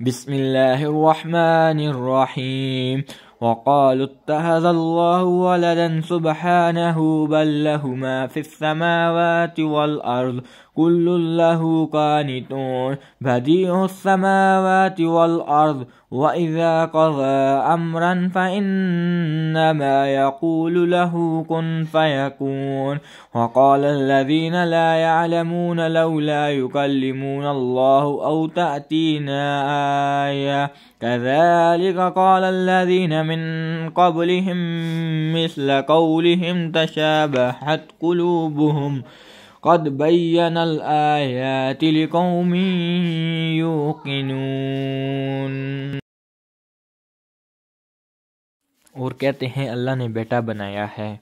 बिस्मिल्लाहिर्रहमानिर्रहीम। वक़ालू इत्तख़ज़ल्लाहु वलदन सुब्हानहु बल लहु मा फ़िस्समावाति वल अर्ज़ कुल्लुन लहु क़ानितून बदीउस समावाति वल अर्ज़ व इज़ा क़ज़ा अम्रन फ़इन्नमा यक़ूलु लहु कुन फ़यकून। वक़ालल्लज़ीना ला यअलमून लौला युकल्लिमुनल्लाहु औ तअतीना आया कज़ालिक क़ालल्लज़ीना मिन क़ब्लिहिम मिस्ल क़ौलिहिम तशाबहत क़ुलूबुहुम क़द बय्यनल आयाति लिक़ौमिन युक़िनून। और कहते हैं अल्लाह ने बेटा बनाया है,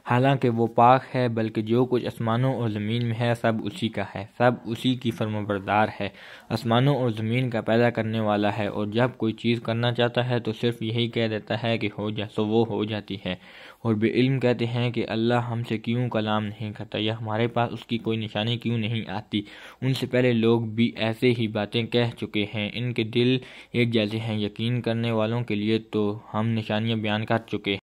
हालांकि वो पाक है, बल्कि जो कुछ आसमानों और ज़मीन में है सब उसी का है, सब उसी की फर्माबरदार है। आसमानों और ज़मीन का पैदा करने वाला है, और जब कोई चीज़ करना चाहता है तो सिर्फ यही कह देता है कि हो जा, सो वो हो जाती है। और बेइल्म कहते हैं कि अल्लाह हमसे क्यों कलाम नहीं करता, या हमारे पास उसकी कोई निशानी क्यों नहीं आती। उनसे पहले लोग भी ऐसे ही बातें कह चुके हैं, इनके दिल एक जैसे हैं। यकीन करने वालों के लिए तो हम निशानियाँ बयान कर चुके